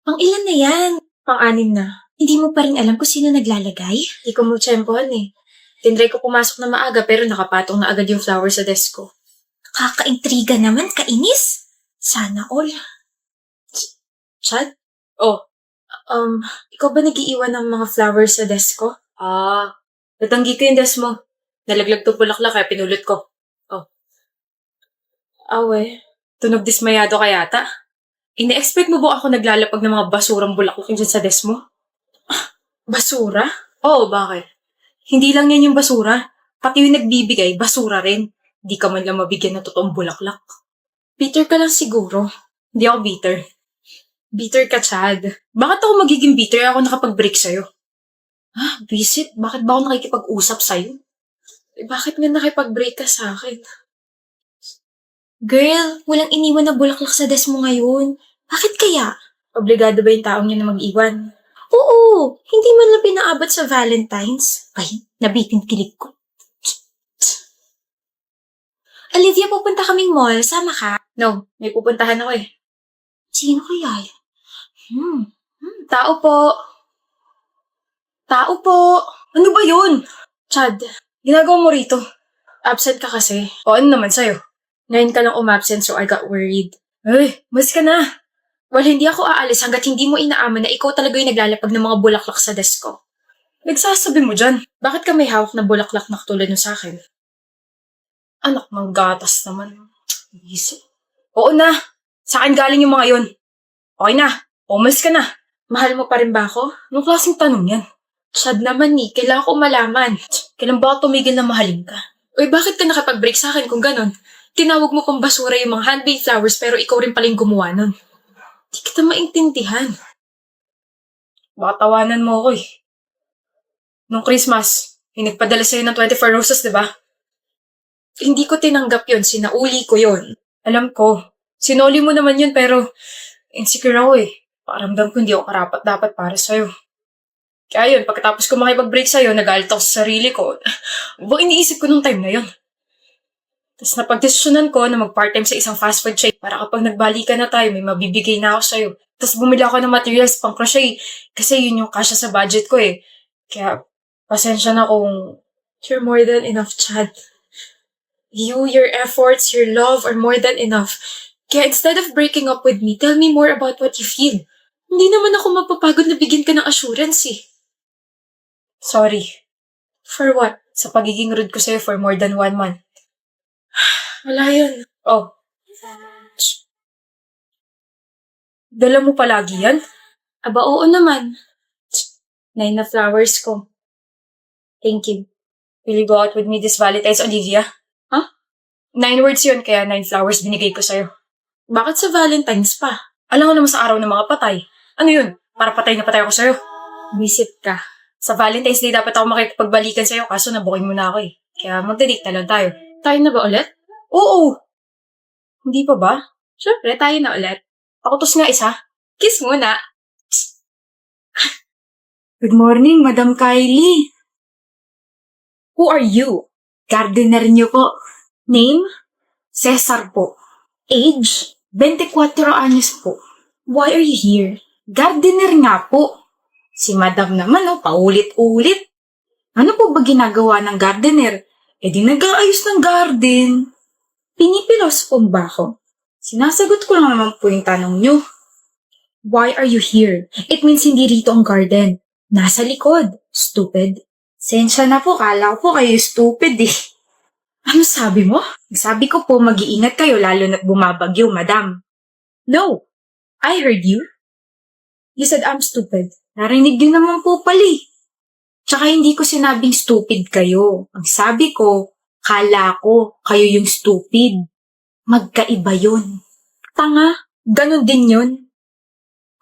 Pang-ilan na yan? Pang-anim na. Hindi mo pa rin alam kung sino naglalagay? Hindi ko mo tsempohan eh. Tinry ko pumasok na maaga pero nakapatong na agad yung flower sa desk ko. Kakaintriga naman, kainis. Sana all. Chad? Oh, ikaw ba nag-iiwan ng mga flowers sa desk ko? Natanggi ko yung desk mo. Nalaglag to bulaklak kaya pinulot ko. Oh. Awe, tunog dismayado ka yata. Ine-expect mo ba ako naglalapag ng mga basurang bulaklak dyan sa desk mo? Basura? Oo, bakit? Hindi lang yan yung basura. Pati yung nagbibigay, basura rin. Di ka man lang mabigyan ng totoong bulaklak. Bitter ka lang siguro. Hindi ako bitter. Bitter ka, Chad. Bakit ako magiging bitter ako nakapag-break sa'yo? Visit? Bakit ba ako nakikipag-usap sa'yo? Bakit nga nakipag-break ka sa akin? Girl, walang iniwan na bulaklak sa desk mo ngayon. Bakit kaya? Obligado ba yung taong yun na mag-iwan? Oo, hindi man lang pinaabot sa Valentine's. Ay, nabitin kilig ko. Olivia, pupunta kaming mall. Sama ka? No, may pupuntahan ako eh. Sino kaya yan? Tao po. Tao po. Ano ba yun? Chad, ginagawa mo rito. Absent ka kasi. O ano naman sa'yo? Ngayon ka lang umabsent so I got worried. Ay, mas ka na. Well, hindi ako aalis hanggat hindi mo inaaman na ikaw talaga yung naglalapag ng mga bulaklak sa desk ko. Nagsasabi mo dyan. Bakit ka may hawak na bulaklak na katulad nyo sa akin? Anak ng gatas naman. Easy. Oo na. Sa akin galing yung mga yun. Okay na. Umalis ka na. Mahal mo pa rin ba ako? Anong klaseng tanong yan? Chad naman ni, kailangan ko malaman. Kailan ba ako tumigil na mahalin ka? Uy, bakit ka nakapag-break sa akin kung ganon? Tinawag mo pang basura yung mga handmade flowers pero ikaw rin paling gumawa nun. Di kita maintindihan. Baka tawanan mo ako eh. Nung Christmas, yung nagpadala sa'yo ng 24 roses, di ba? Hindi ko tinanggap yun, sinauli ko yun. Alam ko, sinuli mo naman yun pero insecure ako eh. Pakiramdam ko hindi ako karapat dapat para sa'yo. Kaya yun, pagkatapos ko makipag-break sa'yo, nagalit ako sa sarili ko. Buong iniisip ko nung time na yun. Tapos napagdesisyonan ko na mag-part-time sa isang fast food chain para kapag nagbalikan na tayo, may mabibigay na ako sa'yo. Tapos bumili ako ng materials pang crochet kasi yun yung kasya sa budget ko eh. Kaya pasensya na kung you're more than enough, Chad. You, your efforts, your love are more than enough. Kaya instead of breaking up with me, tell me more about what you feel. Hindi naman ako mapapagod na bigyan ka ng assurance eh. Sorry. For what? Sa pagiging rude ko sa'yo for more than 1 month. Wala yun. Oh. Dala mo palagi yan? Aba, oo naman. 9 na flowers ko. Thank you. Will you go out with me this Valentine's, Olivia? 9 words yun, kaya 9 flowers binigay ko sa'yo. Bakit sa Valentine's pa? Alam mo naman sa araw ng mga patay. Ano yun? Para patay na patay ako sa'yo. Visit ka. Sa Valentine's Day dapat ako makipagbalikan sa'yo kaso nabukin mo na ako eh. Kaya magde-date na lang tayo. Tayo na ba ulit? Oo! Hindi pa ba? Siyempre, tayo na ulit. Pakutos nga isa. Kiss muna. Good morning, Madam Kylie. Who are you? Gardener niyo po. Name? Cesar po. Age? 24 anyos po. Why are you here? Gardener nga po. Si Madam naman, paulit-ulit. Ano po ba ginagawa ng gardener? Di nag-aayos ng garden. Pinipilos po ba ako? Sinasagot ko lang naman po yung tanong niyo. Why are you here? It means hindi rito ang garden. Nasa likod. Stupid. Sensya na po, kala ko po kayo stupid eh. Ano sabi mo? Sabi ko po, mag-iingat kayo lalo na't bumabagyo, Madam. No. I heard you. You said I'm stupid. Narinig niyo naman po pali. Tsaka hindi ko sinabing stupid kayo. Ang sabi ko, kala ko kayo yung stupid. Magkaiba yun. Tanga. Ganon din yun.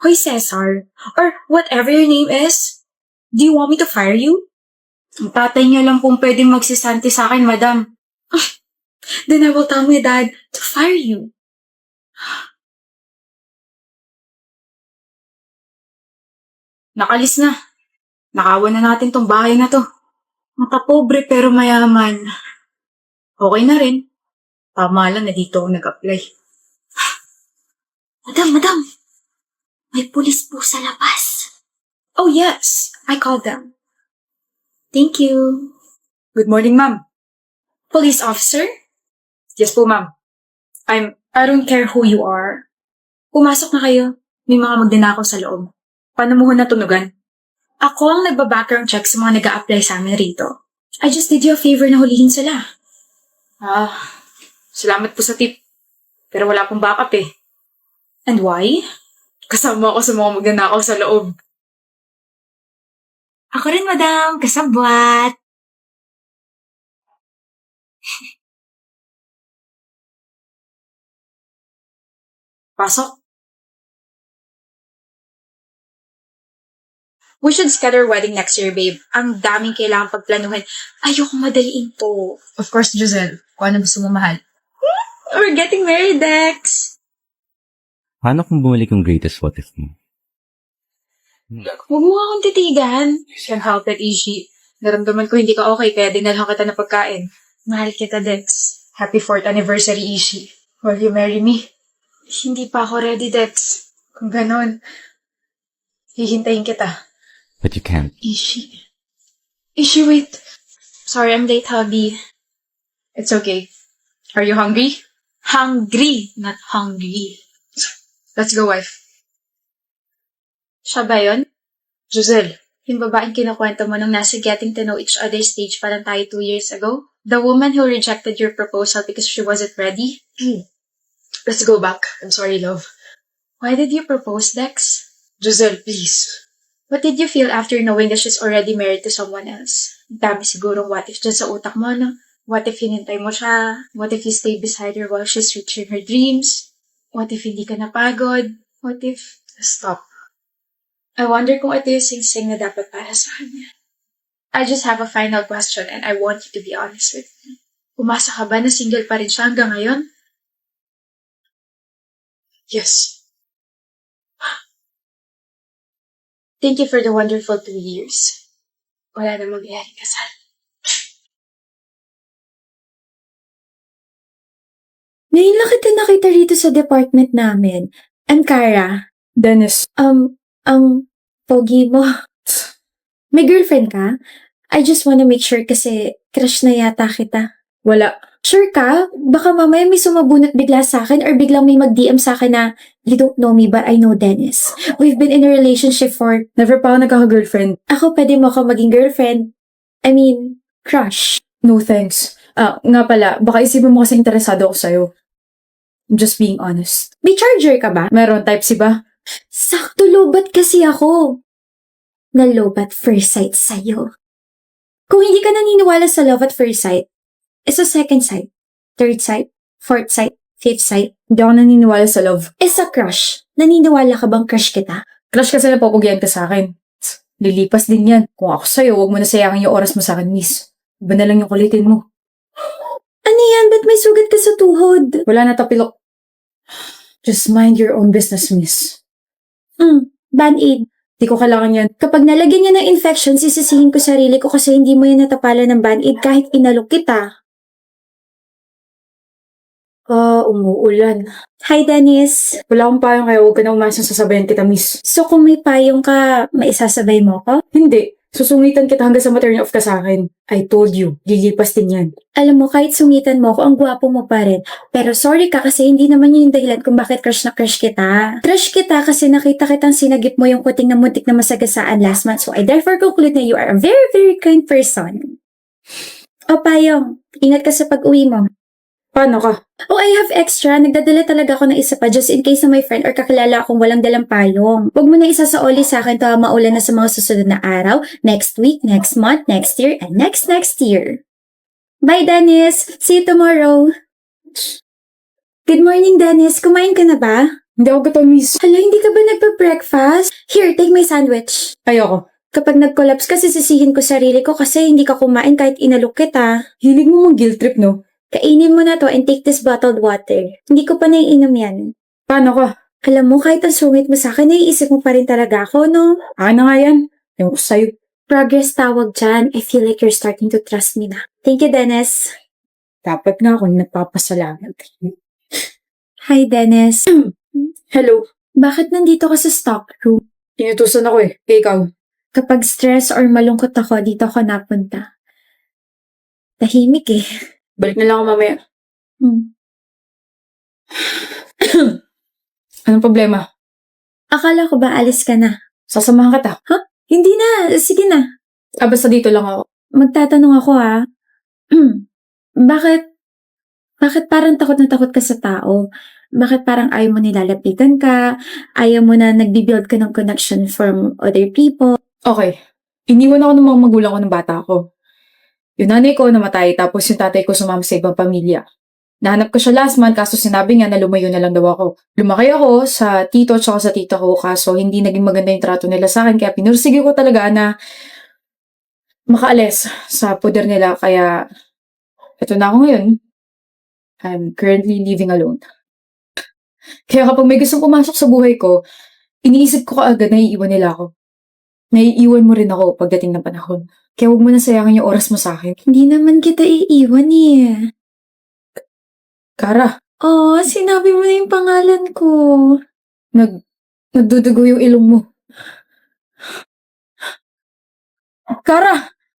Hoy, Cesar. Or whatever your name is. Do you want me to fire you? Ang tatay niyo lang pong pwedeng magsisanti sa akin, Madam. Then I will tell my dad to fire you. Nakalis na. Nakawan na natin tong bahay na to. Makapobre pero mayaman. Okay na rin. Tama lang na dito ako nag-apply. Madam. May pulis po sa labas. Oh yes, I called them. Thank you. Good morning, ma'am. Police officer? Yes po, ma'am. I don't care who you are. Pumasok na kayo. May mga magnanakaw sa loob. Paano mo ho natunugan? Ako ang nagba-background check sa mga nag-a-apply sa amin rito. I just did you a favor na hulihin sila. Salamat po sa tip. Pero wala pong backup eh. And why? Kasama ako sa mga magnanakaw sa loob. Ako rin, madam. Kasabwat. Pasok. We should schedule our wedding next year, babe. Ang daming kailangan pagplanuhin. Ayoko madaliin to. Of course, Giselle. Kung ano gusto mo mahal. We're getting married, Dex. Paano kung bumalik yung greatest what if mo? Huwag mo akong titigan. Can't help it, Ishi. Naramdaman ko hindi ka okay, kaya dinalhan kita ng pagkain. Mahal kita, Dex. Happy 4th anniversary, Ishi. Will you marry me? Hindi pa ako ready, Dex. Kung ganon, hihintayin kita. But you can't. Ishi, wait. Sorry, I'm late, hubby. It's okay. Are you hungry? Hungry, not hungry. Let's go, wife. Siya ba yun? Giselle. Yung babaeng kinukwento mo nung nasa getting to know each other stage pa lang tayo 2 years ago? The woman who rejected your proposal because she wasn't ready? Let's go back. I'm sorry, love. Why did you propose, Dex? Giselle, please. What did you feel after knowing that she's already married to someone else? Dami sigurong what if dyan sa utak mo, no? What if hinintay mo siya? What if you stay beside her while she's reaching her dreams? What if hindi ka napagod? What if... Stop. I wonder kung ito yung sing-sing na dapat para sa kanya. I just have a final question and I want you to be honest with me. Umasa ka ba na single pa rin siya hanggang ngayon? Yes. Thank you for the wonderful 2 years. Wala na mangyayaring kasal. Ngayon lang kita nakita rito sa department namin. I'm Kara. Dennis. Ang pogi mo. May girlfriend ka? I just wanna make sure kasi crush na yata kita. Wala. Sure ka? Baka mamaya may sumabunot bigla sa akin or biglang may mag-DM sa akin na you don't know me but I know Dennis. We've been in a relationship for... Never pa ako nagkaka-girlfriend. Ako pwede mo ako maging girlfriend. I mean, crush. No thanks. Nga pala, baka isipin mo kasi interesado ako sa'yo. I'm just being honest. May charger ka ba? Meron, Type-C ba? Sakto lobat kasi ako. Nalobat first sight sa'yo. Kung hindi ka naniniwala sa love at first sight, sa second sight, third sight, fourth sight, fifth sight, Hindi ako naniniwala sa love. sa crush, naniniwala ka bang crush kita? Crush kasi napapugian ka sa akin. Lilipas din yan. Kung ako sa'yo, huwag mo na sayangin yung oras mo sa akin, miss. Iba na lang yung kulitin mo. Ano yan? Ba't may sugat ka sa tuhod? Wala na tapilok. Just mind your own business, miss. Band-aid. Di ko kailangan yan. Kapag nalagyan niya ng infection, sisisihin ko sarili ko kasi hindi mo yan natapalan ng band-aid kahit inalok kita. Umuulan. Hi, Dennis. Wala akong payong kaya huwag ka na umasang sasabayan kita, miss. So kung may payong ka, maisasabay mo ko? Hindi. Susungitan kita hanggang sa ma-turn off ka sa akin. I told you, lilipas din yan. Alam mo, kahit sungitan mo ko, ang gwapo mo pa rin. Pero sorry ka kasi hindi naman yun yung dahilan kung bakit crush na crush kita. Crush kita kasi nakita kitang sinagip mo yung kuting na muntik na masagasaan last month. So I therefore conclude na you are a very, very kind person. O payong, ingat ka sa pag-uwi mo. Paano ka? Oh, I have extra. Nagdadala talaga ako ng isa pa just in case na may friend or kakilala akong walang dalang payong. Huwag mo na isa sa oli sa akin to maulan na sa mga susunod na araw, next week, next month, next year, and next year. Bye, Dennis! See you tomorrow! Good morning, Dennis. Kumain ka na ba? Hindi ako gutom, miss. Hala, hindi ka ba nagpa-breakfast? Here, take my sandwich. Ayoko. Kapag nag-collapse ka, sisisihin ko sarili ko kasi hindi ka kumain kahit inalok kita. Hilig mo mang guilt trip, no? Kainin mo na to and take this bottled water. Hindi ko pa naiinom yan. Paano ka? Alam mo, kahit ang sungit mo sa akin, naiisip mo pa rin talaga ako, no? Ano nga yan? Ewan ko sa'yo. Progress tawag dyan. I feel like you're starting to trust me na. Thank you, Dennis. Dapat nga ako nagpapasalamat. Hi, Dennis. Hello. Bakit nandito ka sa stock room? Inutusan ako eh. Ikaw. Kapag stress or malungkot ako, dito ako napunta. Tahimik eh. Balik na lang ako mamaya. Hmm. Anong problema? Akala ko ba alis ka na? Sasamahan kita. Hindi na. Sige na. Basta dito lang ako. Magtatanong ako ah. Bakit parang takot na takot ka sa tao? Bakit parang ayaw mo nilalapitan ka? Ayaw mo na nagbibuild ka ng connection from other people? Okay. Iniwan ako ng mga magulang ko ng bata ko. Yung nanay ko namatay, tapos yung tatay ko sumama sa ibang pamilya. Nahanap ko siya last month, kaso sinabi niya na lumayo na lang daw ako. Lumaki ako sa tito at sa tita ko, kaso hindi naging maganda yung trato nila sa akin, kaya pinursige ko talaga na makaalis sa poder nila, kaya eto na ako ngayon. I'm currently living alone. Kaya kapag may gustong pumasok sa buhay ko, iniisip ko kaagad na iiwan nila ako. Naiiwan mo rin ako pagdating ng panahon. Kaya huwag mo na sayangin yung oras mo sa akin. Hindi naman kita iiwan eh. Kara, Oh, sinabi mo na yung pangalan ko. nagdudugo yung ilong mo. Kara!